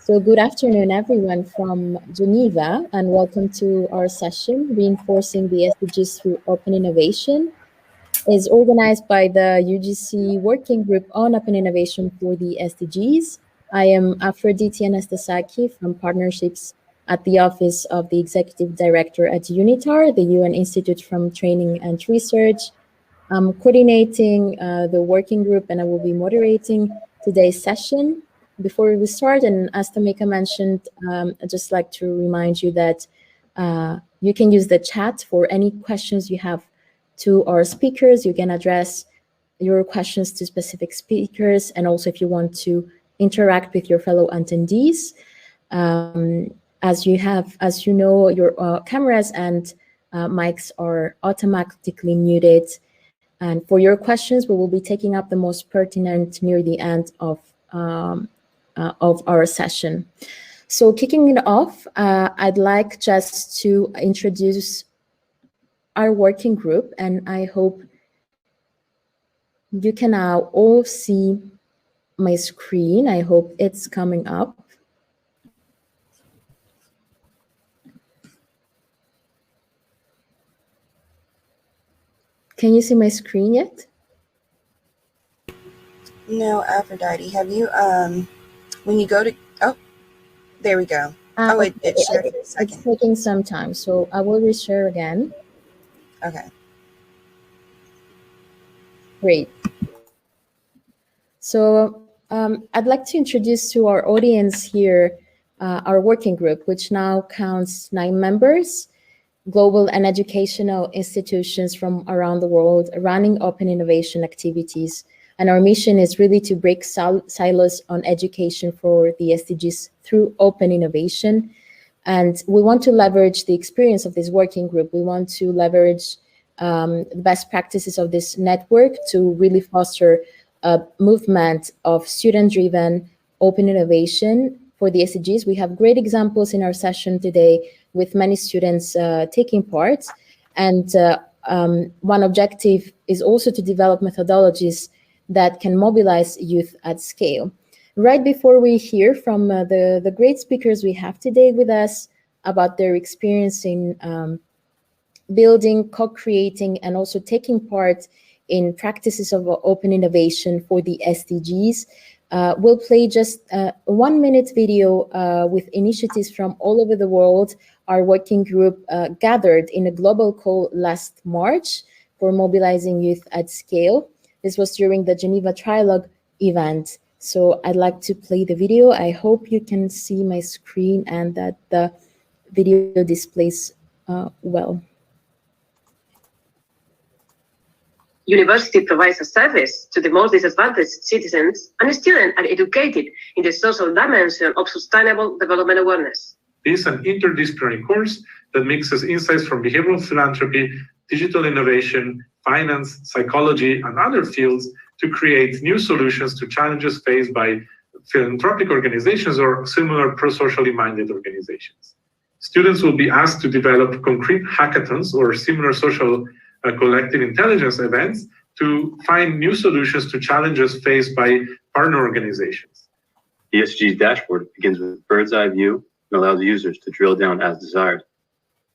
So good afternoon, everyone from Geneva, and welcome to our session, Reinforcing the SDGs through Open Innovation. Is organized by the UGC Working Group on Open Innovation for the SDGs. I am Aphrodite Anastasaki from Partnerships at the Office of the Executive Director at UNITAR, the UN Institute for Training and Research. I'm coordinating the working group, and I will be moderating today's session. Before we start, and as Tamika mentioned, I'd just like to remind you that you can use the chat for any questions you have to our speakers. You can address your questions to specific speakers, and also if you want to interact with your fellow attendees. As you know, your cameras and mics are automatically muted. And for your questions, we will be taking up the most pertinent near the end of our session. So kicking it off, I'd like just to introduce our working group, and I hope you can now all see my screen. I hope it's coming up. Can you see my screen yet? No, Aphrodite, have you, when you go to, oh, there we go. Oh, it shared for a second. It's taking some time, so I will reshare again. Okay. Great. So I'd like to introduce to our audience here our working group, which now counts 9 members, global and educational institutions from around the world running open innovation activities. And our mission is really to break silos on education for the SDGs through open innovation. And we want to leverage the experience of this working group. We want to leverage the best practices of this network to really foster a movement of student-driven open innovation for the SDGs. We have great examples in our session today with many students taking part. And one objective is also to develop methodologies that can mobilize youth at scale. Right before we hear from the great speakers we have today with us about their experience in building, co-creating, and also taking part in practices of open innovation for the SDGs, we'll play just a 1-minute video with initiatives from all over the world. Our working group gathered in a global call last March for mobilizing youth at scale. This was during the Geneva Trilogue event. So I'd like to play the video. I hope you can see my screen and that the video displays well. University provides a service to the most disadvantaged citizens, and students are educated in the social dimension of sustainable development awareness. This is an interdisciplinary course that mixes insights from behavioral philanthropy, digital innovation, finance, psychology, and other fields to create new solutions to challenges faced by philanthropic organizations or similar pro-socially minded organizations. Students will be asked to develop concrete hackathons or similar social collective intelligence events to find new solutions to challenges faced by partner organizations. The SDGs dashboard begins with a bird's eye view and allows users to drill down as desired.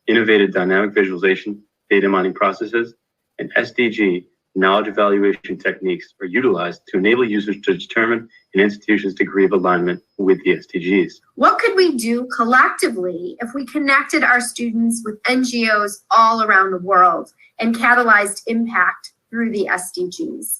Innovative dynamic visualization, data mining processes, and SDG knowledge evaluation techniques are utilized to enable users to determine an institution's degree of alignment with the SDGs. What could we do collectively if we connected our students with NGOs all around the world and catalyzed impact through the SDGs?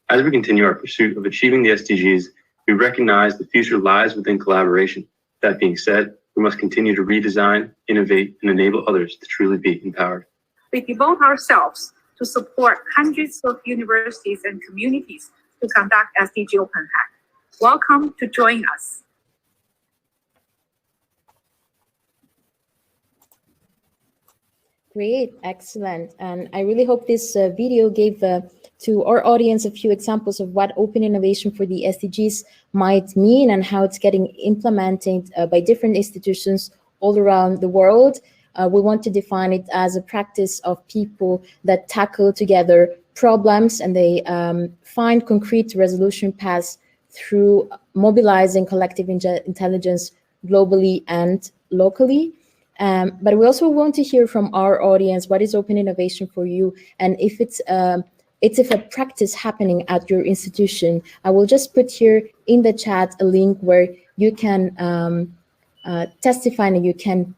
As we continue our pursuit of achieving the SDGs, we recognize the future lies within collaboration. That being said, we must continue to redesign, innovate, and enable others to truly be empowered. We devote ourselves to support hundreds of universities and communities to conduct SDG Open Hack. Welcome to join us. Great, excellent. And I really hope this video gave to our audience a few examples of what open innovation for the SDGs might mean and how it's getting implemented by different institutions all around the world. We want to define it as a practice of people that tackle together problems and they find concrete resolution paths through mobilizing collective intelligence globally and locally. But we also want to hear from our audience, what is open innovation for you, and if it's if a practice happening at your institution. I will just put here in the chat a link where you can testify and you can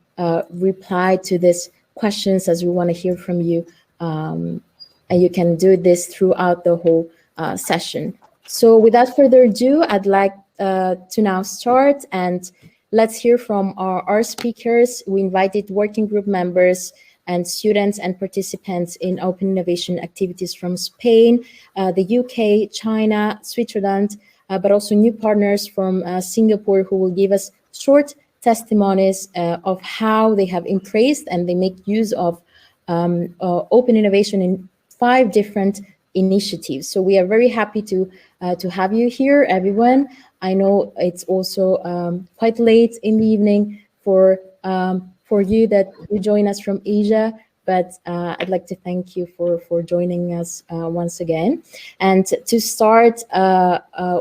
reply to these questions, as we want to hear from you. And you can do this throughout the whole session. So without further ado, I'd like to now start, and let's hear from our speakers. We invited working group members and students and participants in open innovation activities from Spain, the UK, China, Switzerland, but also new partners from Singapore, who will give us short testimonies of how they have embraced and they make use of open innovation in 5 different initiatives. So we are very happy to have you here, everyone. I know it's also quite late in the evening for you that you join us from Asia, but I'd like to thank you for joining us once again. And to start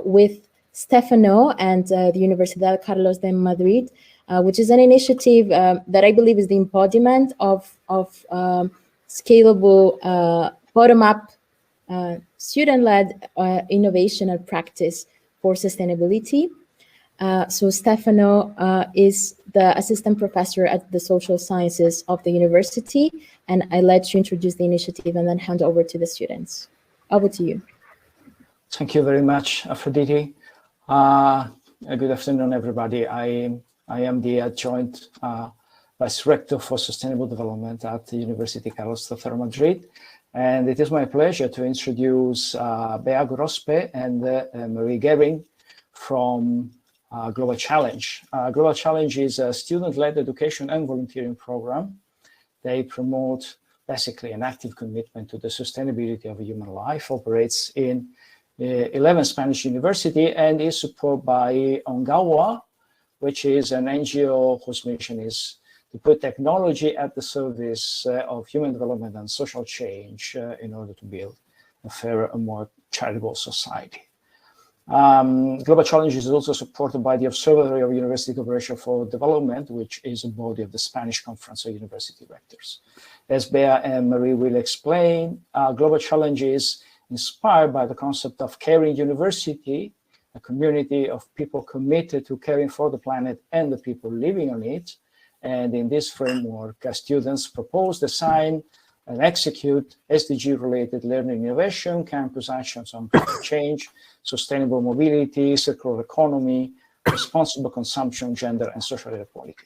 with Stefano and the Universidad Carlos de Madrid, which is an initiative that I believe is the embodiment of scalable bottom-up student-led innovation and practice for sustainability. So Stefano is the assistant professor at the social sciences of the university, and I let you introduce the initiative and then hand over to the students. Over to you. Thank you very much, Aphrodite. Good afternoon, everybody. I am the adjoint Vice Rector for Sustainable Development at the University Carlos de Madrid. And it is my pleasure to introduce Bea Grospe and Marie Gehring from Global Challenge. Global Challenge is a student-led education and volunteering program. They promote basically an active commitment to the sustainability of human life, operates in 11 Spanish universities, and is supported by Ongawa, which is an NGO whose mission is to put technology at the service of human development and social change in order to build a fairer and more charitable society. Global Challenge is also supported by the Observatory of University Cooperation for Development, which is a body of the Spanish Conference of University Rectors. As Bea and Marie will explain, Global Challenge is inspired by the concept of caring university, a community of people committed to caring for the planet and the people living on it. And in this framework, students propose, design, and execute SDG-related learning innovation, campus actions on climate change, sustainable mobility, circular economy, responsible consumption, gender, and social equality.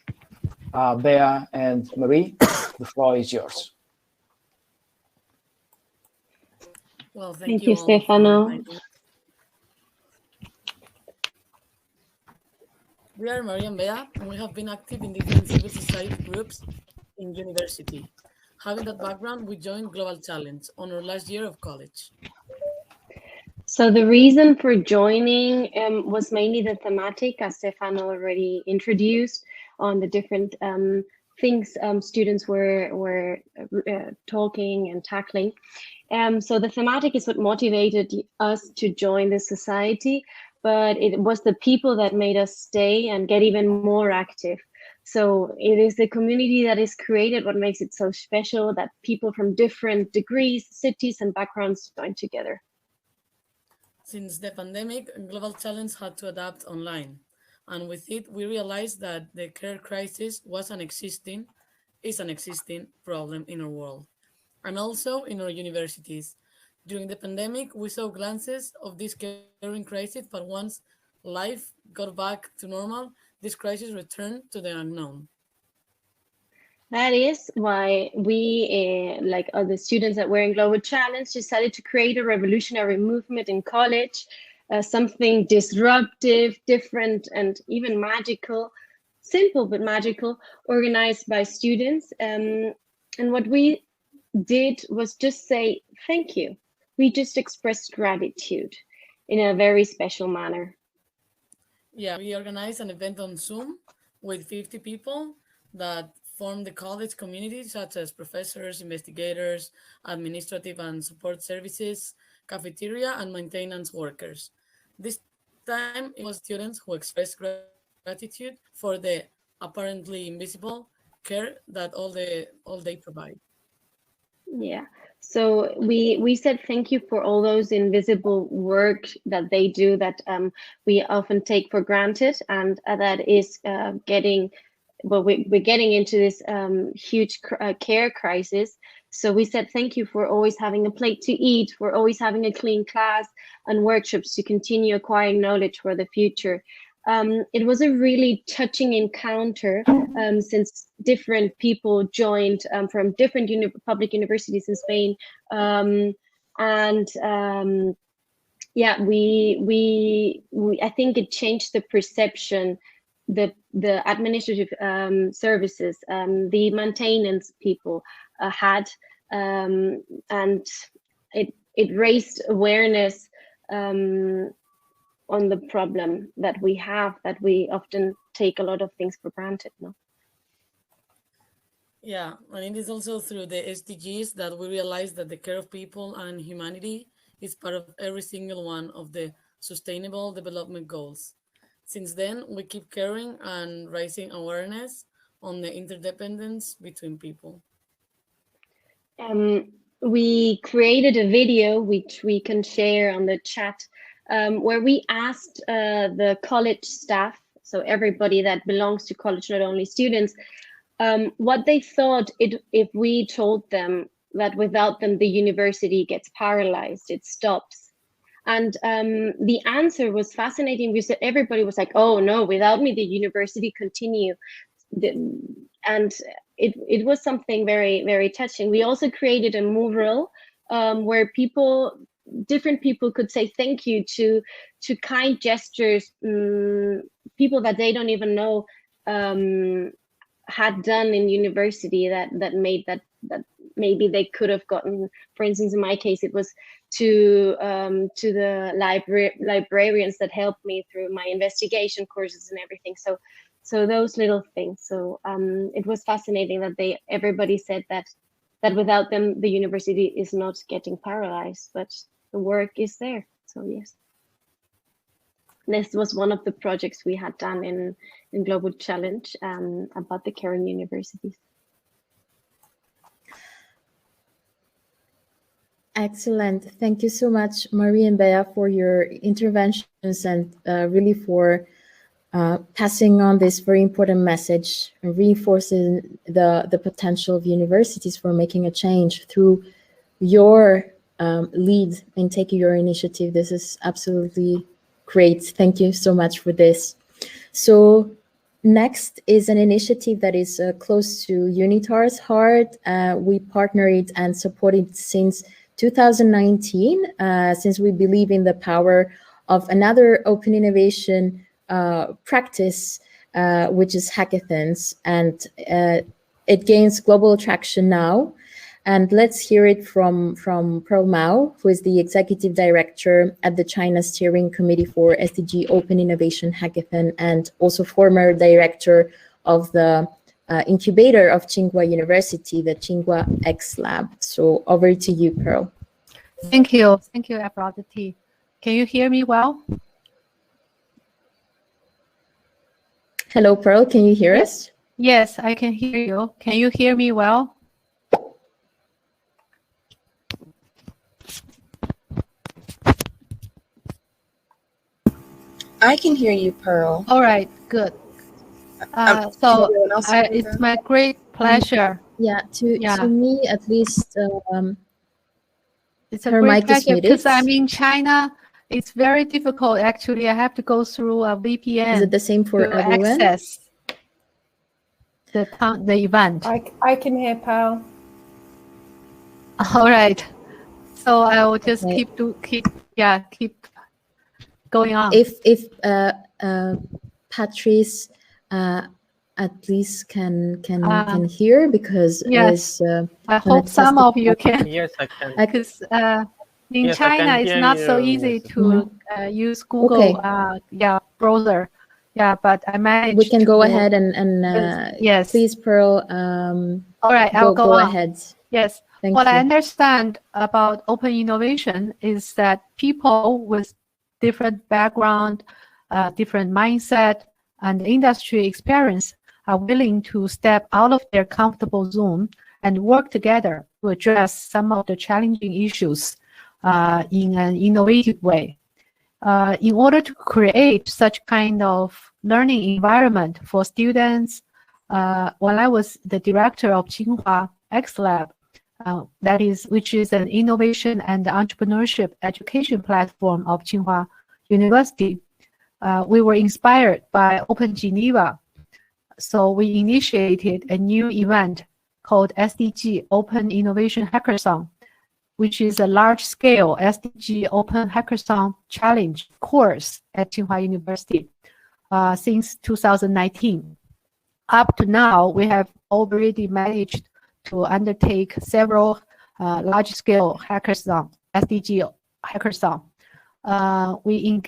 Bea and Marie, the floor is yours. Well, thank you, Stefano. We are Marie and Bea, and we have been active in different civil society groups in university. Having that background, we joined Global Challenge on our last year of college. So the reason for joining was mainly the thematic, as Stefano already introduced, on the different things students were talking and tackling. So the thematic is what motivated us to join the society, but it was the people that made us stay and get even more active. So it is the community that is created what makes it so special, that people from different degrees, cities, and backgrounds join together. Since the pandemic, Global Challenge had to adapt online. And with it, we realized that the care crisis is an existing problem in our world, and also in our universities. During the pandemic, we saw glances of this caring crisis, but once life got back to normal, this crisis returned to the unknown. That is why we, like other students that were in Global Challenge, decided to create a revolutionary movement in college, something disruptive, different, and even magical, simple but magical, organized by students. And what we did was just say thank you. We just expressed gratitude in a very special manner. Yeah, we organized an event on Zoom with 50 people that form the college community, such as professors, investigators, administrative and support services, cafeteria, and maintenance workers. This time, it was students who expressed gratitude for the apparently invisible care that all they provide. Yeah. So we said thank you for all those invisible work that they do that we often take for granted, and that is getting, well, we're getting into this huge care crisis. So we said thank you for always having a plate to eat, for always having a clean class and workshops to continue acquiring knowledge for the future. It was a really touching encounter since different people joined from different public universities in Spain. Yeah, we I think it changed the perception, the administrative services, the maintenance people had, and it raised awareness on the problem that we have, that we often take a lot of things for granted, no? Yeah, and it is also through the SDGs that we realize that the care of people and humanity is part of every single one of the Sustainable Development Goals. Since then, we keep caring and raising awareness on the interdependence between people. We created a video which we can share on the chat, where we asked the college staff, so everybody that belongs to college, not only students, what they thought if we told them that without them the university gets paralyzed, it stops. And the answer was fascinating because everybody was like, oh no, without me the university continue. And it was something very, very touching. We also created a mural where different people could say thank you to kind gestures, people that they don't even know had done in university that made that maybe they could have gotten. For instance, in my case, it was to the librarians that helped me through my investigation courses and everything. So those little things. So it was fascinating that everybody said that without them the university is not getting paralyzed, but the work is there. So yes, this was one of the projects we had done in Global Challenge about the caring universities. Excellent. Thank you so much, Marie and Bea, for your interventions and really for passing on this very important message and reinforcing the potential of universities for making a change through your lead in taking your initiative. This is absolutely great. Thank you so much for this. So next is an initiative that is close to UNITAR's heart. We partnered and supported since 2019, since we believe in the power of another open innovation practice, which is hackathons, and it gains global traction now. And let's hear it from Pearl Mao, who is the Executive Director at the China Steering Committee for SDG Open Innovation Hackathon and also former Director of the incubator of Tsinghua University, the Tsinghua X Lab. So over to you, Pearl. Thank you, Aphrodite. Can you hear me well? Hello, Pearl, can you hear us? Yes, I can hear you. Can you hear me well? I can hear you, Pearl. All right, good. So it's my great pleasure. To me, at least, it's a great pleasure because I'm in China. It's very difficult, actually. I have to go through a VPN. Is it the same for everyone? Access the event. I can hear Pearl. All right. So I will just keep going on. If Patrice at least can hear, because yes, I hope some of you can. Yes, I can. Because in China, it's not so easy to use Google browser. Yeah, but I managed. We can go ahead and yes, please, Pearl. All right, I'll go on. ahead. Yes. Thank what you. I understand about open innovation is that people with different background, different mindset, and industry experience are willing to step out of their comfortable zone and work together to address some of the challenging issues in an innovative way. In order to create such kind of learning environment for students, when I was the director of Tsinghua X Lab, which is an innovation and entrepreneurship education platform of Tsinghua University, we were inspired by Open Geneva. So we initiated a new event called SDG Open Innovation Hackathon, which is a large-scale SDG Open Hackathon Challenge course at Tsinghua University since 2019. Up to now, we have already managed to undertake several large-scale hackathon, SDG hackathon. We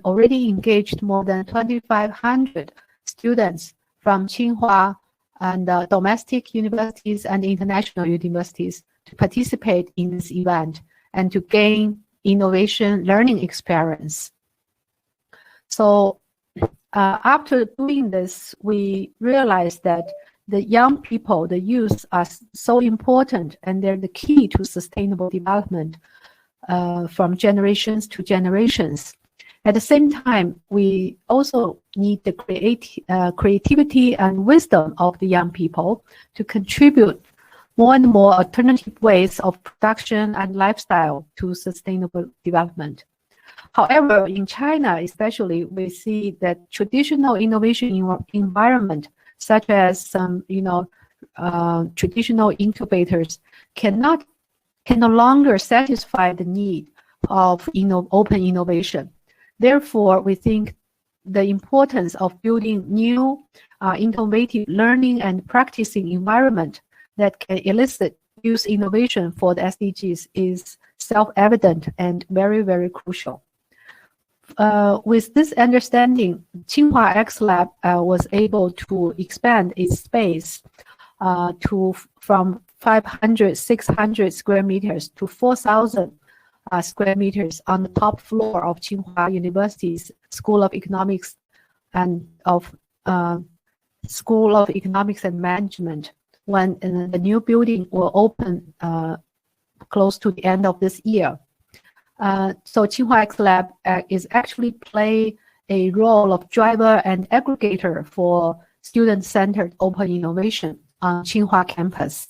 already engaged more than 2,500 students from Tsinghua and domestic universities and international universities to participate in this event and to gain innovation learning experience. So after doing this, we realized that the young people, the youth, are so important, and they're the key to sustainable development from generations to generations. At the same time, we also need the creativity and wisdom of the young people to contribute more and more alternative ways of production and lifestyle to sustainable development. However, in China especially, we see that traditional innovation environment, such as some traditional incubators, can no longer satisfy the need of open innovation. Therefore, we think the importance of building new innovative learning and practicing environment that can elicit youth innovation for the SDGs is self-evident and very, very crucial. With this understanding, Tsinghua X Lab was able to expand its space from 500, 600 square meters to 4,000 square meters on the top floor of Tsinghua University's School of Economics and Management, when the new building will open close to the end of this year. So Tsinghua X Lab is actually play a role of driver and aggregator for student-centered open innovation on Tsinghua campus.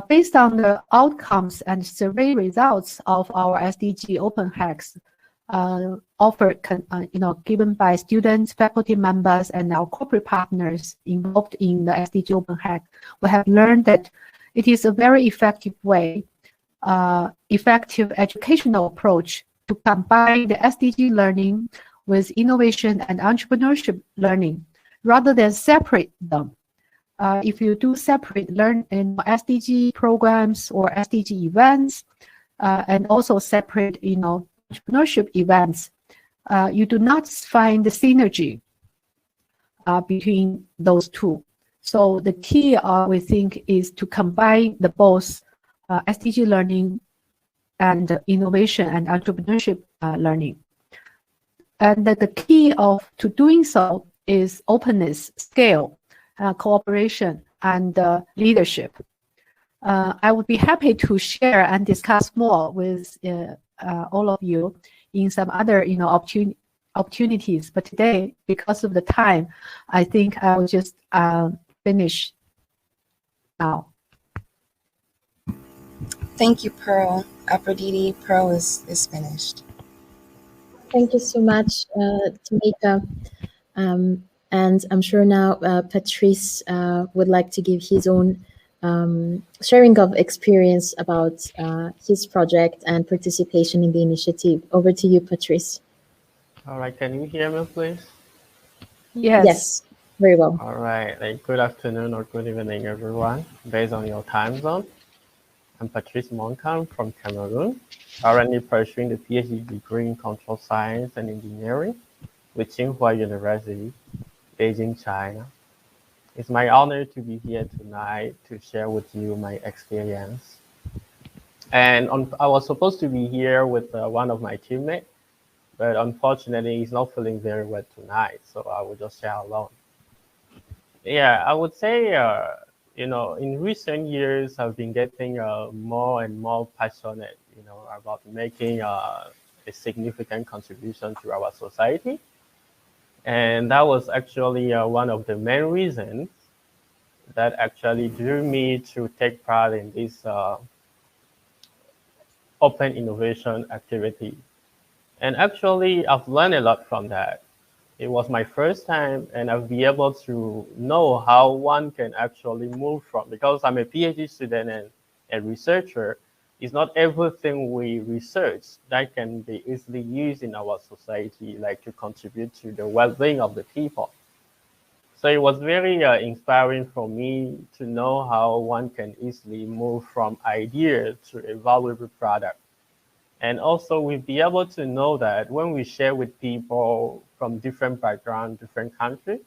Based on the outcomes and survey results of our SDG Open Hacks given by students, faculty members, and our corporate partners involved in the SDG Open Hack, we have learned that it is a very effective way, effective educational approach to combine the SDG learning with innovation and entrepreneurship learning, rather than separate them. If you do separate SDG programs or SDG events, and also separate, entrepreneurship events, you do not find the synergy between those two. So the key, we think, is to combine the both SDG learning and innovation and entrepreneurship learning. And the key to doing so is openness, scale, cooperation, and leadership. I would be happy to share and discuss more with all of you in some other opportunities, but today, because of the time, I think I will just finish now. Thank you, Pearl. Aphrodite, Pearl is finished. Thank you so much, Tamika. And I'm sure now Patrice would like to give his own sharing of experience about his project and participation in the initiative. Over to you, Patrice. All right, can you hear me, please? Yes. Yes, very well. All right, good afternoon or good evening, everyone, based on your time zone. I'm Patrice Monkan from Cameroon, currently pursuing the PhD degree in Control Science and Engineering with Tsinghua University, Beijing, China. It's my honor to be here tonight to share with you my experience. And I was supposed to be here with one of my teammates, but unfortunately he's not feeling very well tonight, so I will just share alone. Yeah, I would say, in recent years, I've been getting more and more passionate, about making a significant contribution to our society. And that was actually one of the main reasons that actually drew me to take part in this open innovation activity. And actually, I've learned a lot from that. It was my first time, and I'll be able to know how one can actually move from, because I'm a PhD student and a researcher, it's not everything we research that can be easily used in our society, like to contribute to the well-being of the people. So it was very inspiring for me to know how one can easily move from idea to a valuable product. And also we'll be able to know that when we share with people from different backgrounds, different countries,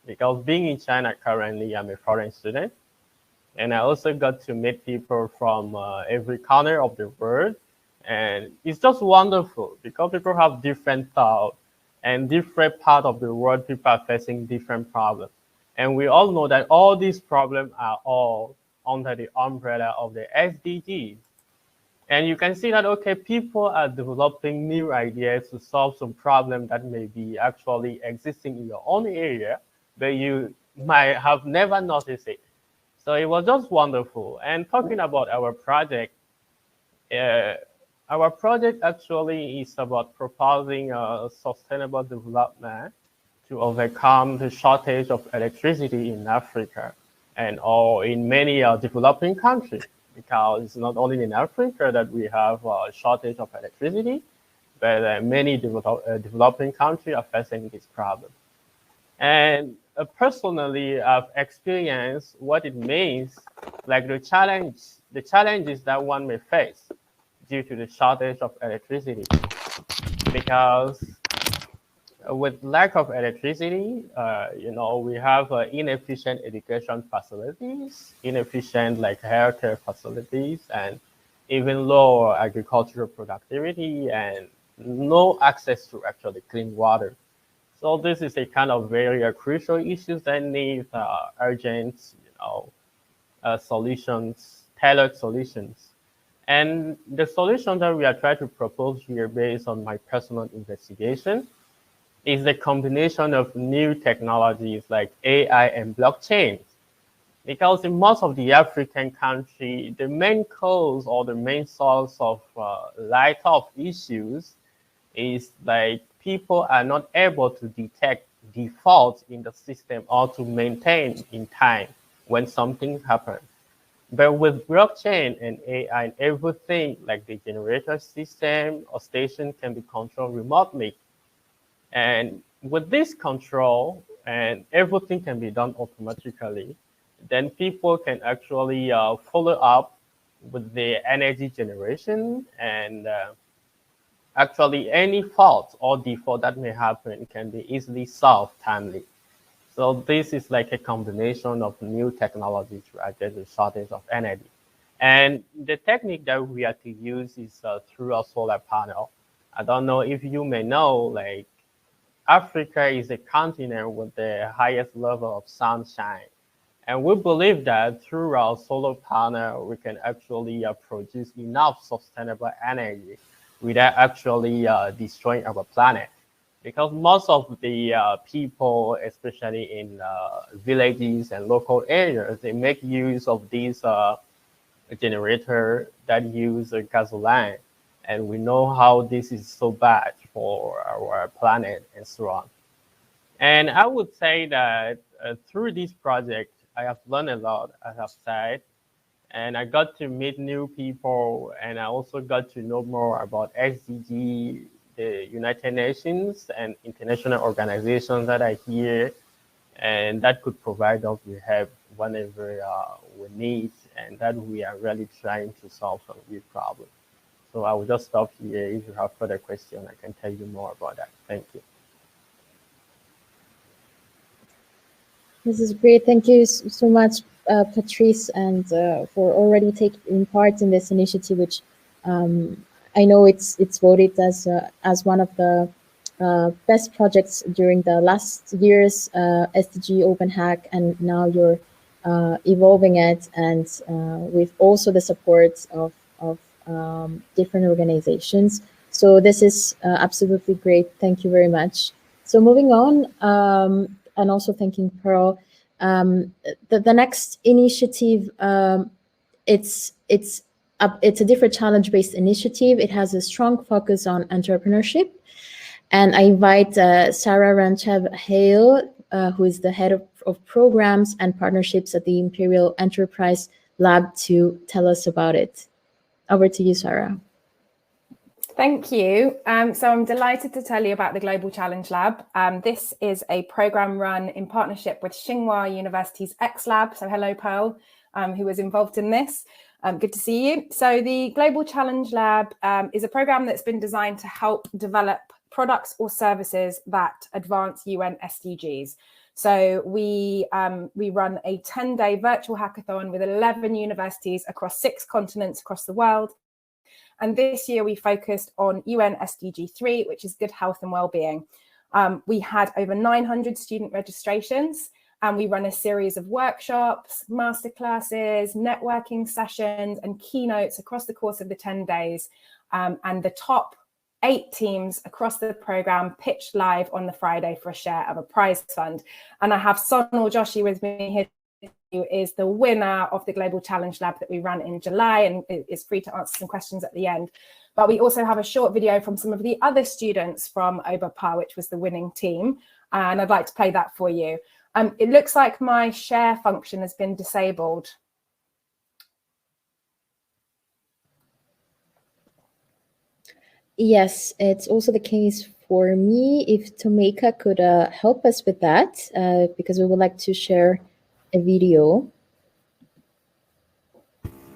because being in China currently, I'm a foreign student, and I also got to meet people from every corner of the world. And it's just wonderful because people have different thoughts, and different part of the world, people are facing different problems. And we all know that all these problems are all under the umbrella of the SDGs. And you can see that, okay, people are developing new ideas to solve some problem that may be actually existing in your own area, but you might have never noticed it. So it was just wonderful. And talking about our project actually is about proposing a sustainable development to overcome the shortage of electricity in Africa or in many developing countries. Because it's not only in Africa that we have a shortage of electricity, but many developing countries are facing this problem. And personally, I've experienced what it means, like the challenges that one may face due to the shortage of electricity. Because with lack of electricity, we have inefficient education facilities, inefficient healthcare facilities, and even low agricultural productivity, and no access to actually clean water. So this is a kind of very crucial issues that need urgent, solutions, tailored solutions. And the solution that we are trying to propose here, based on my personal investigation, is the combination of new technologies like AI and blockchain. Because in most of the African countries, the main cause or the main source of light-off issues is like people are not able to detect defaults in the system or to maintain in time when something happens. But with blockchain and AI, everything like the generator system or station can be controlled remotely. And with this control, and everything can be done automatically, then people can actually follow up with the energy generation, and actually any fault or default that may happen can be easily solved timely. So this is like a combination of new technology to address the shortage of energy. And the technique that we have to use is through a solar panel. I don't know if you may know, like Africa is a continent with the highest level of sunshine. And we believe that through our solar panel, we can actually produce enough sustainable energy without actually destroying our planet. Because most of the people, especially in villages and local areas, they make use of these generator that use gasoline. And we know how this is so bad for our planet and so on. And I would say that through this project, I have learned a lot, as I've said, and I got to meet new people, and I also got to know more about SDG, the United Nations and international organizations that are here, and that could provide us with help whenever we need, and that we are really trying to solve some real problems. So I will just stop here. If you have further questions, I can tell you more about that. Thank you. This is great. Thank you so much, Patrice, and for already taking part in this initiative, which I know it's voted as one of the best projects during the last year's SDG Open Hack, and now you're evolving it, and with also the support of different organizations. So this is absolutely great. Thank you very much. So moving on, and also thanking Pearl. The next initiative, it's a different challenge-based initiative. It has a strong focus on entrepreneurship. And I invite Sarah Ranchev-Hale, who is the head of programs and partnerships at the Imperial Enterprise Lab, to tell us about it. Over to you, Sarah. Thank you. So I'm delighted to tell you about the Global Challenge Lab. This is a program run in partnership with Tsinghua University's X Lab. So hello, Pearl, who was involved in this. Good to see you. So the Global Challenge Lab is a program that's been designed to help develop products or services that advance UN SDGs. So we run a 10-day virtual hackathon with 11 universities across 6 continents across the world. And this year we focused on UN SDG 3, which is good health and well-being. We had over 900 student registrations, and we run a series of workshops, masterclasses, networking sessions, and keynotes across the course of the 10 days. And the top 8 teams across the program pitched live on the Friday for a share of a prize fund. And I have Sonal Joshi with me here, who is the winner of the Global Challenge Lab that we ran in July, and is free to answer some questions at the end. But we also have a short video from some of the other students from Oberpa, which was the winning team. And I'd like to play that for you. It looks like my share function has been disabled. Yes, it's also the case for me. If Tomeka could help us with that, because we would like to share a video.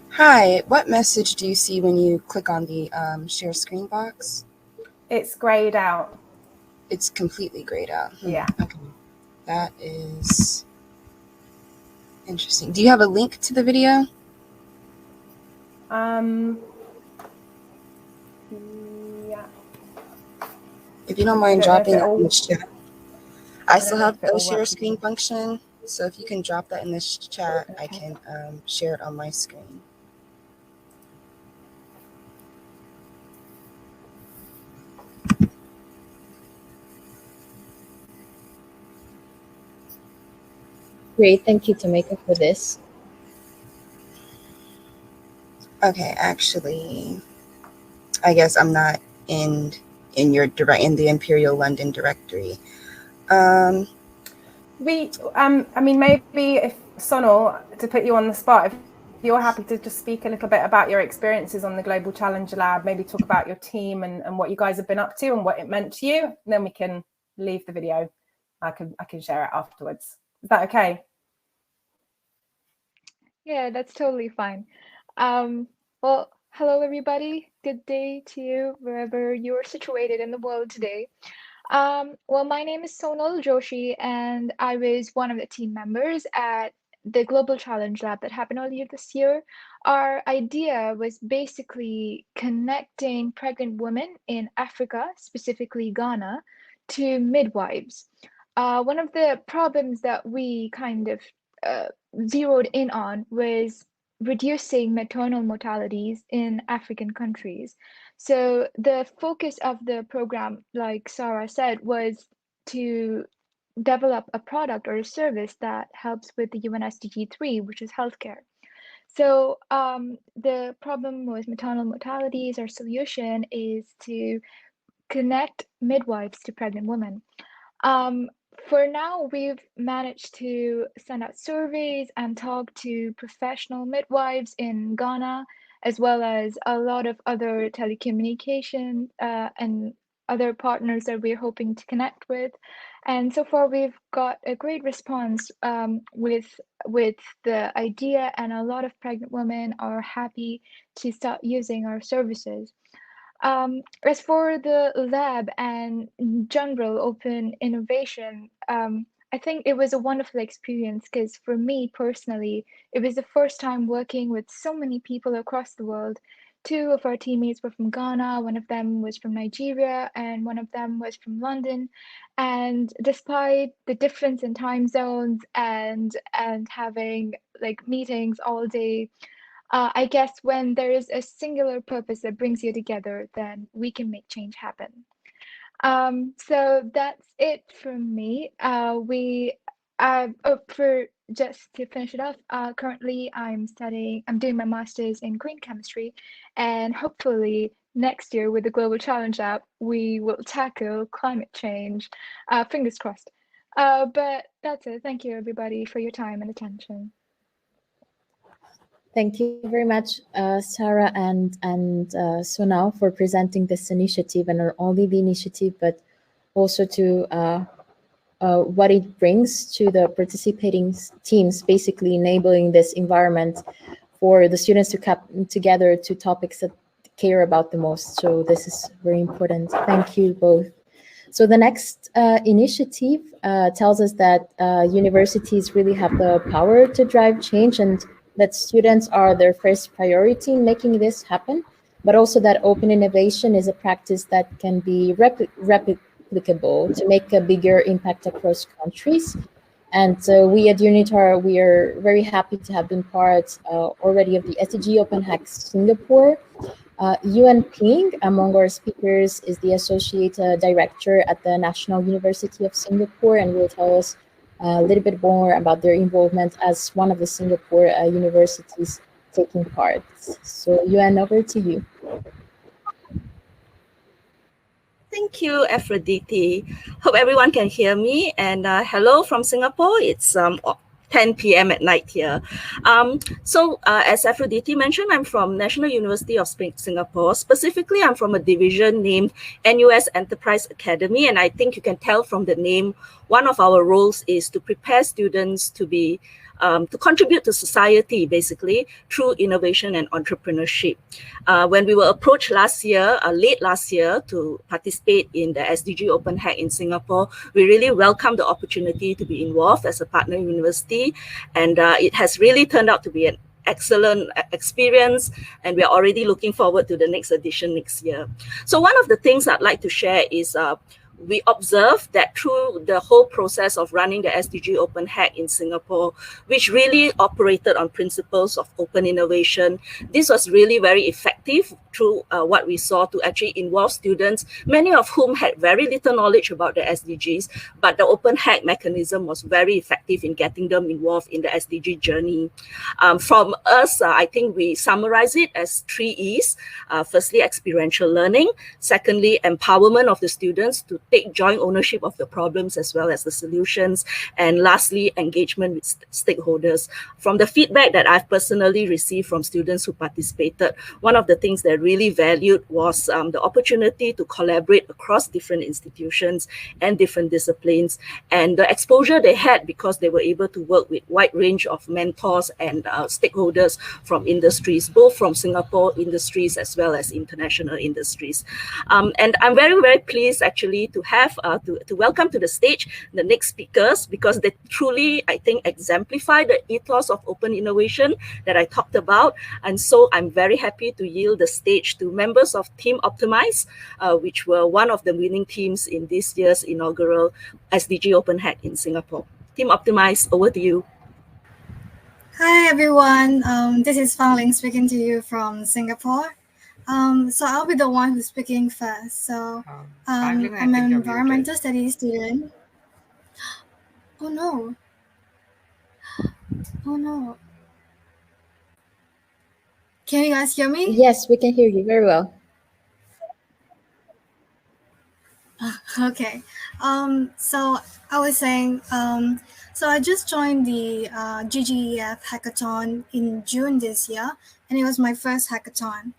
Hi, what message do you see when you click on the share screen box? It's grayed out. It's completely grayed out. Yeah. Okay. That is interesting. Do you have a link to the video? Yeah. If you don't mind dropping that in the chat. I still have the share screen function, so if you can drop that in this chat, I can share it on my screen. Great, thank you, Tomeka, for this. Okay, actually, I guess I'm not in the Imperial London directory. I mean, maybe if Sonal, to put you on the spot, if you're happy to just speak a little bit about your experiences on the Global Challenge Lab, maybe talk about your team and what you guys have been up to and what it meant to you, and then we can leave the video. I can share it afterwards. Is that okay? Yeah, that's totally fine. Well, hello everybody. Good day to you wherever you're situated in the world today. Well, my name is Sonal Joshi, and I was one of the team members at the Global Challenge Lab that happened earlier this year. Our idea was basically connecting pregnant women in Africa, specifically Ghana, to midwives. One of the problems that we kind of zeroed in on was reducing maternal mortalities in African countries. So the focus of the program, like Sarah said, was to develop a product or a service that helps with the UN SDG 3, which is healthcare. So the problem with maternal mortalities, our solution is to connect midwives to pregnant women. For now, we've managed to send out surveys and talk to professional midwives in Ghana, as well as a lot of other telecommunication and other partners that we're hoping to connect with. And so far, we've got a great response with the idea, and a lot of pregnant women are happy to start using our services. As for the lab and general open innovation, I think it was a wonderful experience because for me personally, it was the first time working with so many people across the world two of our teammates were from Ghana, one of them was from Nigeria, and one of them was from London. And despite the difference in time zones and having like meetings all day, I guess when there is a singular purpose that brings you together, then we can make change happen. So that's it from me. For just to finish it off, currently I'm doing my master's in green chemistry, and hopefully next year with the Global Challenge Lab, we will tackle climate change. Fingers crossed. But that's it. Thank you everybody for your time and attention. Thank you very much, Sarah and Sonal, for presenting this initiative, and not only the initiative, but also to what it brings to the participating teams, basically enabling this environment for the students to come together to topics that they care about the most. So this is very important. Thank you both. So the next initiative tells us that universities really have the power to drive change, and that students are their first priority in making this happen, but also that open innovation is a practice that can be replicable to make a bigger impact across countries. And we at UNITAR, we are very happy to have been part already of the SDG Open Hack Singapore. Yuan Ping, among our speakers, is the Associate Director at the National University of Singapore, and will tell us a little bit more about their involvement as one of the Singapore universities taking part. So Yuan, over to you. Thank you, Aphrodite. Hope everyone can hear me. And hello from Singapore. It's 10 p.m. at night here. As Aphrodite mentioned, I'm from National University of Singapore. Specifically, I'm from a division named NUS Enterprise Academy. And I think you can tell from the name, one of our roles is to prepare students to be to contribute to society, basically, through innovation and entrepreneurship. When we were approached late last year, to participate in the SDG Open Hack in Singapore, we really welcomed the opportunity to be involved as a partner university. And it has really turned out to be an excellent experience, and we are already looking forward to the next edition next year. So one of the things I'd like to share is we observed that through the whole process of running the SDG Open Hack in Singapore, which really operated on principles of open innovation, this was really very effective through what we saw to actually involve students, many of whom had very little knowledge about the SDGs, but the Open Hack mechanism was very effective in getting them involved in the SDG journey. From us, I think we summarize it as 3 E's. Firstly, experiential learning. Secondly, empowerment of the students to take joint ownership of the problems as well as the solutions. And lastly, engagement with stakeholders. From the feedback that I've personally received from students who participated, one of the things they really valued was the opportunity to collaborate across different institutions and different disciplines, and the exposure they had because they were able to work with a wide range of mentors and stakeholders from industries, both from Singapore industries as well as international industries. And I'm very, very pleased actually to have to welcome to the stage the next speakers, because they truly, I think, exemplify the ethos of open innovation that I talked about. And so I'm very happy to yield the stage to members of Team Optimize, which were one of the winning teams in this year's inaugural SDG Open Hack in Singapore. Team Optimize, over to you. Hi everyone, this is Fang Ling speaking to you from Singapore. So I'll be the one who's speaking first. So I'm an environmental studies student. Oh no. Oh no. Can you guys hear me? Yes, we can hear you very well. Okay. So I was saying, so I just joined the GGEF hackathon in June this year, and it was my first hackathon.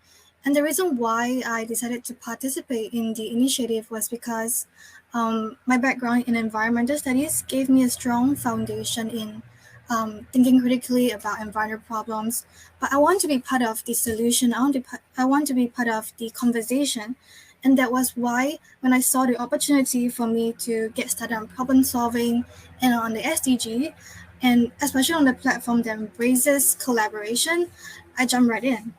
And the reason why I decided to participate in the initiative was because my background in environmental studies gave me a strong foundation in thinking critically about environmental problems. But I want to be part of the solution. I want to be part of the conversation. And that was why, when I saw the opportunity for me to get started on problem solving and on the SDG, and especially on the platform that embraces collaboration, I jumped right in.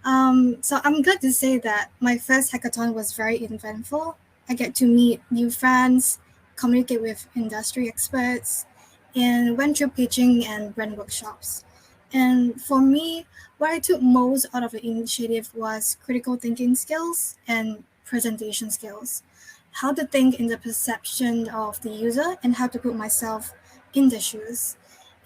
So I'm glad to say that my first hackathon was very eventful. I get to meet new friends, communicate with industry experts, and went through pitching and brand workshops. And for me, what I took most out of the initiative was critical thinking skills and presentation skills. How to think in the perception of the user and how to put myself in the shoes.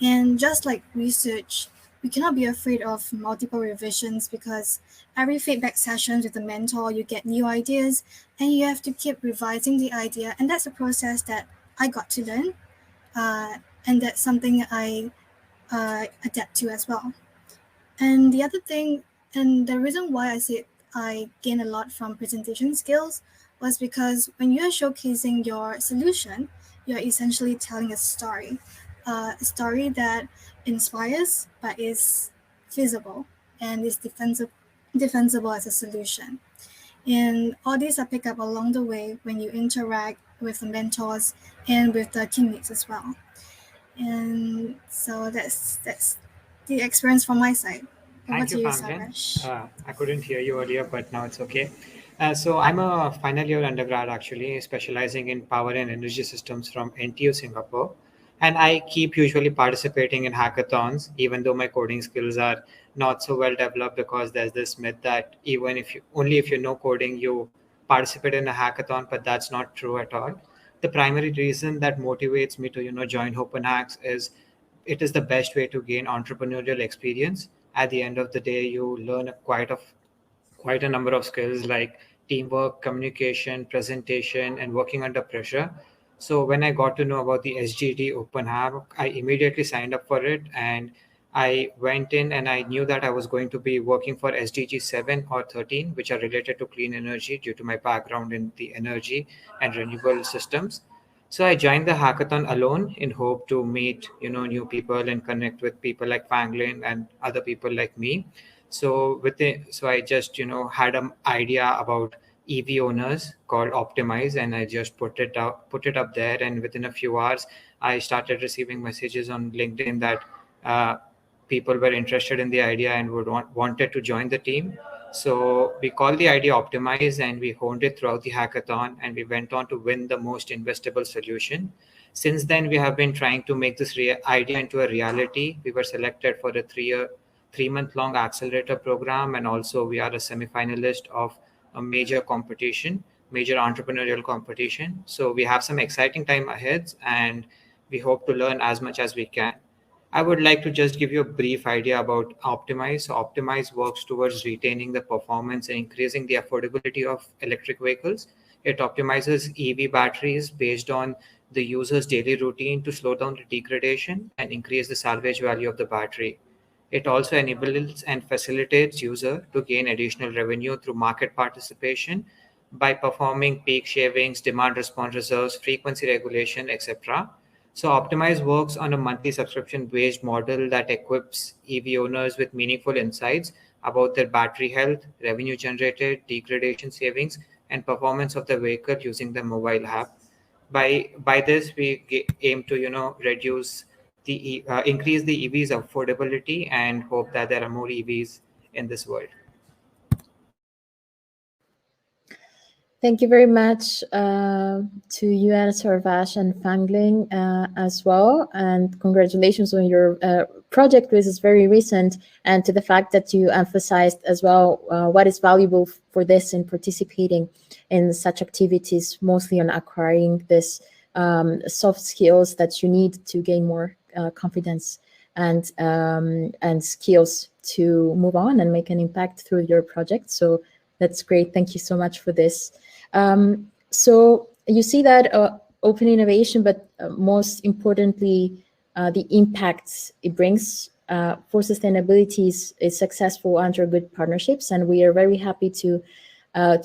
And just like research, we cannot be afraid of multiple revisions because every feedback session with the mentor, you get new ideas and you have to keep revising the idea. And that's a process that I got to learn. And that's something I adapt to as well. And the other thing, and the reason why I said I gain a lot from presentation skills was because when you're showcasing your solution, you're essentially telling a story that inspires but is feasible and is defensible as a solution. And all these are picked up along the way when you interact with the mentors and with the teammates as well. And so that's the experience from my side. Over Thank to you, you, Famlin. Sarvesh. I couldn't hear you earlier, but now it's okay. So I'm a final year undergrad, actually, specializing in power and energy systems from NTU Singapore. And I keep usually participating in hackathons, even though my coding skills are not so well developed, because there's this myth that even if you know coding, you participate in a hackathon, but that's not true at all. The primary reason that motivates me to join Open Hacks is it is the best way to gain entrepreneurial experience. At the end of the day, you learn quite a number of skills like teamwork, communication, presentation, and working under pressure. So when I got to know about the SGD Open Hack, I immediately signed up for it, and I went in and I knew that I was going to be working for SDG 7 or 13, which are related to clean energy due to my background in the energy and renewable systems. So I joined the hackathon alone in hope to meet, new people and connect with people like Fanglin and other people like me. So I just, had an idea about EV owners called Optimize, and I just put it up there. And within a few hours, I started receiving messages on LinkedIn that uh, people were interested in the idea and wanted to join the team. So we called the idea Optimize, and we honed it throughout the hackathon, and we went on to win the most investable solution. Since then, we have been trying to make this idea into a reality. We were selected for a 3-month-long accelerator program, and also we are a semi-finalist of a major entrepreneurial competition. So we have some exciting time ahead, and we hope to learn as much as we can. I would like to just give you a brief idea about Optimize. So Optimize works towards retaining the performance and increasing the affordability of electric vehicles. It optimizes EV batteries based on the user's daily routine to slow down the degradation and increase the salvage value of the battery. It also enables and facilitates user to gain additional revenue through market participation by performing peak shavings, demand response reserves, frequency regulation, etc. So Optimize works on a monthly subscription-based model that equips EV owners with meaningful insights about their battery health, revenue generated, degradation savings, and performance of the vehicle using the mobile app. By this, we aim to reduce increase the EVs affordability and hope that there are more EVs in this world. Thank you very much to you, and Sarvesh and Fangling as well. And congratulations on your project, which is very recent, and to the fact that you emphasized as well what is valuable for this in participating in such activities, mostly on acquiring this soft skills that you need to gain more confidence and skills to move on and make an impact through your project. So that's great. Thank you so much for this. So you see that open innovation, but most importantly, the impacts it brings for sustainability is successful under good partnerships, and we are very happy to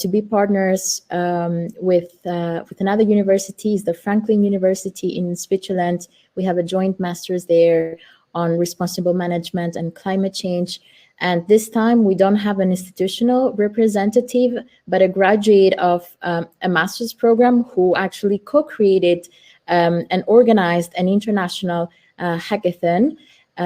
be partners with another universities, the Franklin University in Switzerland. We have a joint master's there on responsible management and climate change. And this time we don't have an institutional representative, but a graduate of a master's program who actually co-created and organized an international hackathon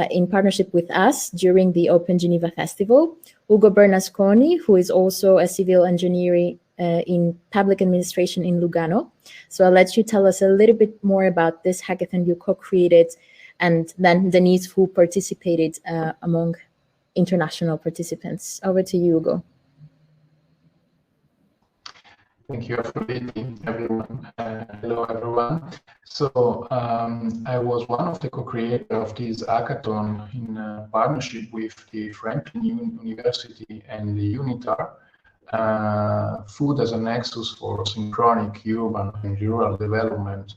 in partnership with us during the Open Geneva Festival, Ugo Bernasconi, who is also a civil engineer in public administration in Lugano. So I'll let you tell us a little bit more about this hackathon you co-created, and then the needs who participated among international participants. Over to you, Ugo. Thank you, Aphrodite, everyone. Hello, everyone. So I was one of the co-creators of this hackathon in partnership with the Franklin University and the UNITAR, Food as a Nexus for Synchronic Urban and Rural Development.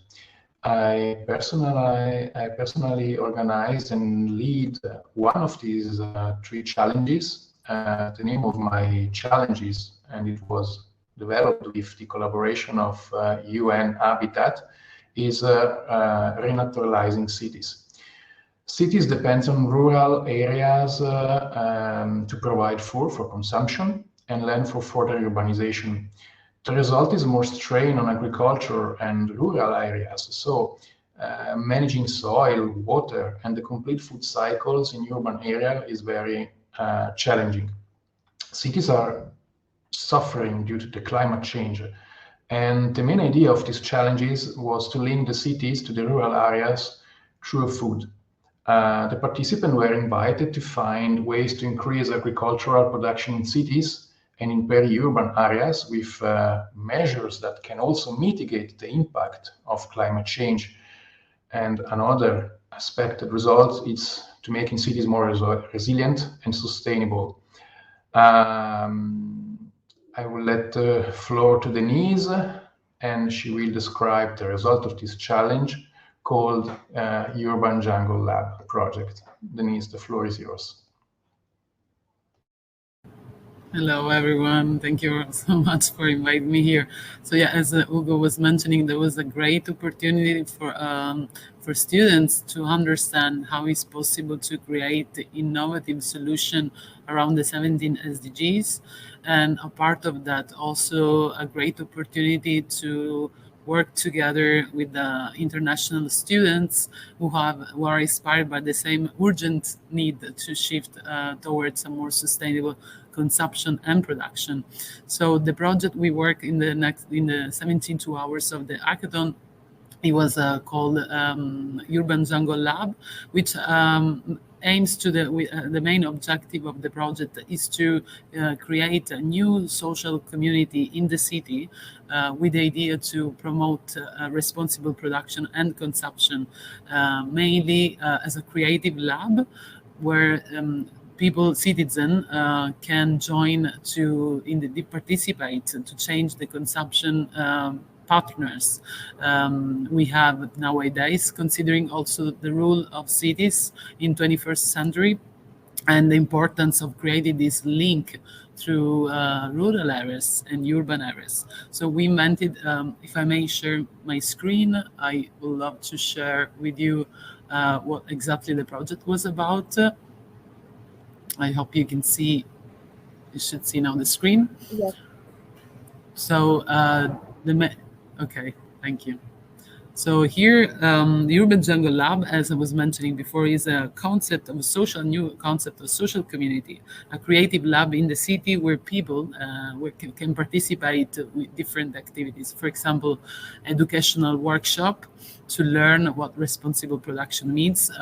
I personally organized and lead one of these 3 challenges. The name of my challenges, and it was developed with the collaboration of UN Habitat, is renaturalizing cities. Cities depend on rural areas to provide food for consumption and land for further urbanization. The result is more strain on agriculture and rural areas. So managing soil, water, and the complete food cycles in urban area is very challenging. Cities are suffering due to the climate change. And the main idea of these challenges was to link the cities to the rural areas through food. The participants were invited to find ways to increase agricultural production in cities and in peri-urban areas with measures that can also mitigate the impact of climate change. And another aspect that results is to making cities more resilient and sustainable. I will let the floor to Denise, and she will describe the result of this challenge called Urban Jungle Lab project. Denise, the floor is yours. Hello, everyone. Thank you so much for inviting me here. So yeah, as Ugo was mentioning, there was a great opportunity for students to understand how it's possible to create innovative solution around the 17 SDGs. And a part of that, also a great opportunity to work together with the international students who are inspired by the same urgent need to shift towards a more sustainable consumption and production. So the project we work in the 72 hours of the hackathon, it was called Urban Jungle Lab, which aims to the main objective of the project is to create a new social community in the city with the idea to promote responsible production and consumption, mainly as a creative lab where citizens can join to participate to change the consumption partners we have nowadays, considering also the role of cities in 21st century and the importance of creating this link through rural areas and urban areas. So we invented, if I may share my screen, I would love to share with you what exactly the project was about. I hope you can see, you should see now the screen. Yes. So okay, thank you. So here, the Urban Jungle Lab, as I was mentioning before, is a concept of a new concept of social community, a creative lab in the city where people can participate with different activities. For example, educational workshop to learn what responsible production means,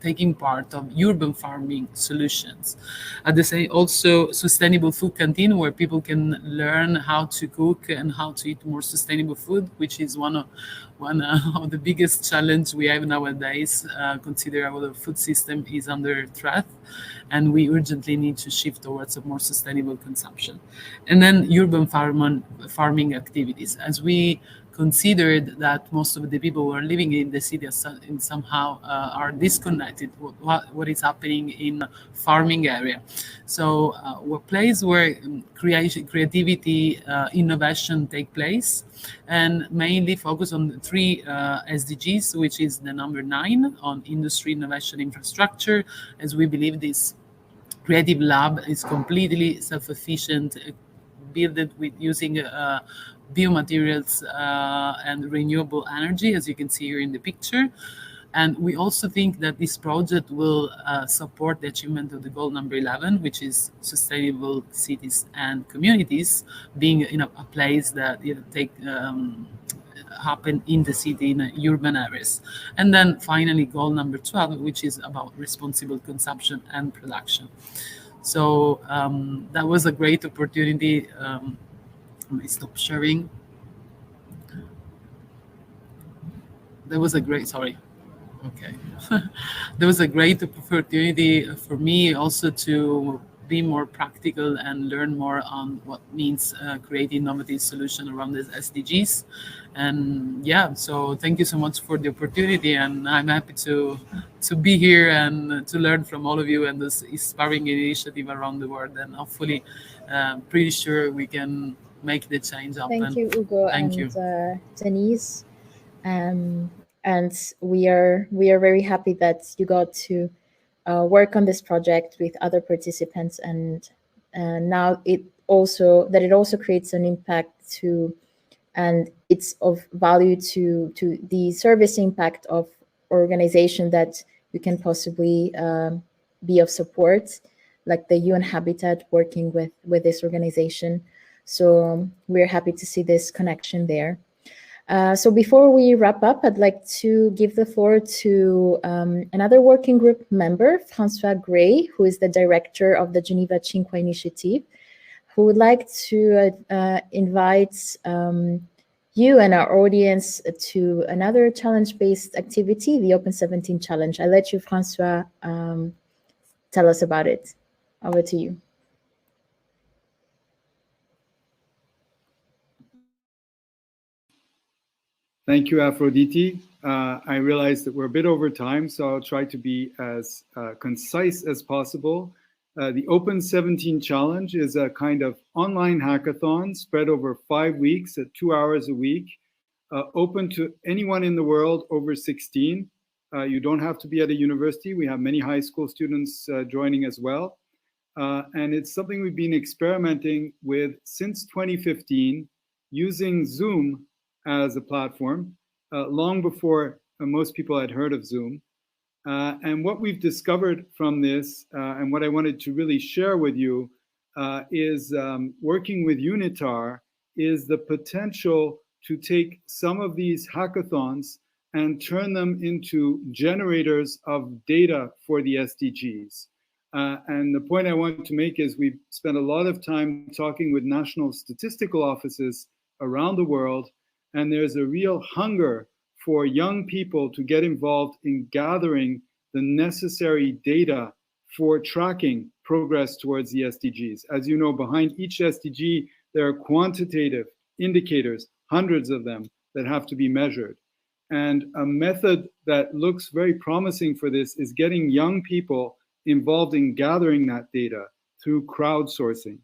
taking part of urban farming solutions. At the same, also sustainable food canteen where people can learn how to cook and how to eat more sustainable food, which is one of the biggest challenge we have nowadays. Consider our food system is under threat, and we urgently need to shift towards a more sustainable consumption. And then urban farming activities, as we considered that most of the people who are living in the city somehow are disconnected with what is happening in farming area. So a place where creativity, innovation take place, and mainly focus on the 3 SDGs, which is the number 9 on industry, innovation, infrastructure, as we believe this creative lab is completely self-efficient, built with using biomaterials and renewable energy, as you can see here in the picture. And we also think that this project will support the achievement of the goal number 11, which is sustainable cities and communities, being in a place that happen in the city, in urban areas. And then finally, goal number 12, which is about responsible consumption and production. So that was a great opportunity. Let me stop sharing. There was a great, sorry. Okay. There was a great opportunity for me also to be more practical and learn more on what means creating innovative solution around the SDGs. And yeah, so thank you so much for the opportunity, and I'm happy to be here and to learn from all of you and this inspiring initiative around the world. And hopefully, pretty sure we can make the change happen. Thank you, Ugo, Thank and you. Denise. And we are very happy that you got to work on this project with other participants, and now it also creates an impact to, and it's of value to the service impact of organization that you can possibly be of support, like the UN Habitat working with this organization. So we're happy to see this connection there. So before we wrap up, I'd like to give the floor to another working group member, Francois Gray, who is the director of the Geneva 5 initiative, who would like to invite you and our audience to another challenge-based activity, the Open 17 Challenge. I'll let you, Francois, tell us about it. Over to you. Thank you, Aphrodite. I realize that we're a bit over time, so I'll try to be as concise as possible. The Open 17 Challenge is a kind of online hackathon spread over 5 weeks at 2 hours a week, open to anyone in the world over 16. You don't have to be at a university. We have many high school students joining as well. And it's something we've been experimenting with since 2015, using Zoom as a platform, long before most people had heard of Zoom. And what we've discovered from this, and what I wanted to really share with you, is working with UNITAR is the potential to take some of these hackathons and turn them into generators of data for the SDGs. And the point I want to make is we've spent a lot of time talking with national statistical offices around the world, and there's a real hunger for young people to get involved in gathering the necessary data for tracking progress towards the SDGs. As you know, behind each SDG, there are quantitative indicators, hundreds of them, that have to be measured. And a method that looks very promising for this is getting young people involved in gathering that data through crowdsourcing.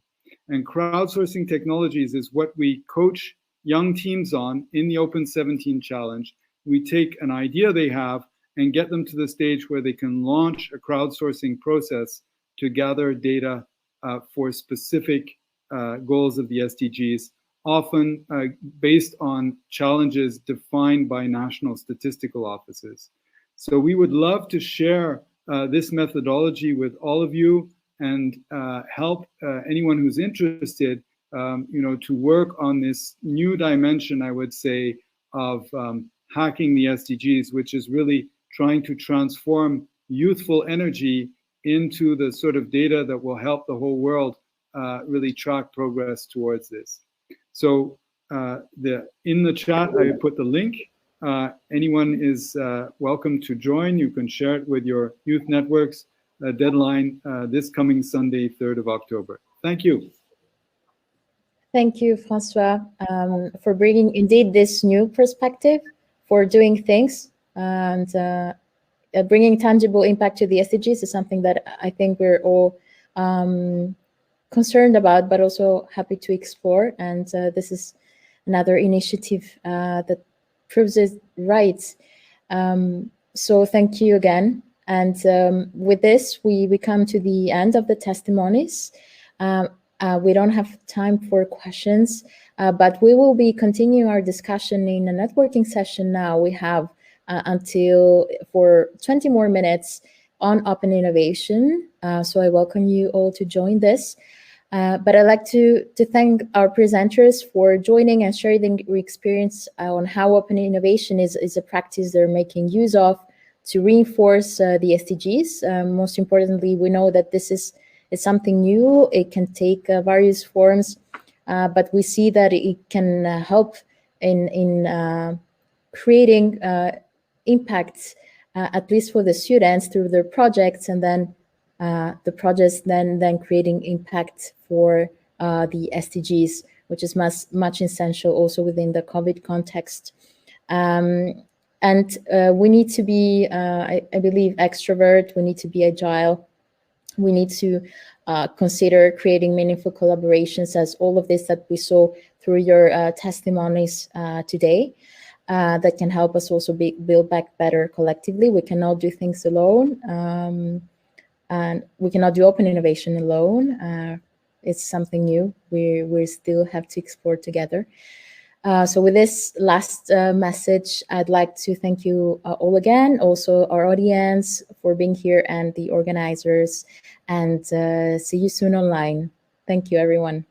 And crowdsourcing technologies is what we coach young teams on in the Open 17 Challenge. We take an idea they have and get them to the stage where they can launch a crowdsourcing process to gather data for specific goals of the SDGs, often based on challenges defined by national statistical offices. So we would love to share this methodology with all of you and help anyone who's interested to work on this new dimension, I would say, of hacking the SDGs, which is really trying to transform youthful energy into the sort of data that will help the whole world really track progress towards this. So in the chat, I put the link. Anyone is welcome to join. You can share it with your youth networks. Deadline this coming Sunday, 3rd of October. Thank you. Thank you, Francois, for bringing indeed this new perspective for doing things, and bringing tangible impact to the SDGs is something that I think we're all concerned about, but also happy to explore. And this is another initiative that proves it right. So thank you again. And with this, we come to the end of the testimonies. We don't have time for questions, but we will be continuing our discussion in a networking session now. We have for 20 more minutes on open innovation. So I welcome you all to join this. But I'd like to thank our presenters for joining and sharing their experience on how open innovation is a practice they're making use of to reinforce the SDGs. Most importantly, we know that this is something new. It can take various forms, but we see that it can help in creating impacts, at least for the students through their projects, and then the projects then creating impact for the SDGs, which is much essential also within the COVID context. And we need to be, I believe, extrovert. We need to be agile. We need to consider creating meaningful collaborations, as all of this that we saw through your testimonies today, that can help us also build back better collectively. We cannot do things alone, and we cannot do open innovation alone. It's something new. We still have to explore together. So with this last message, I'd like to thank you all again, also our audience for being here and the organizers, and see you soon online. Thank you, everyone.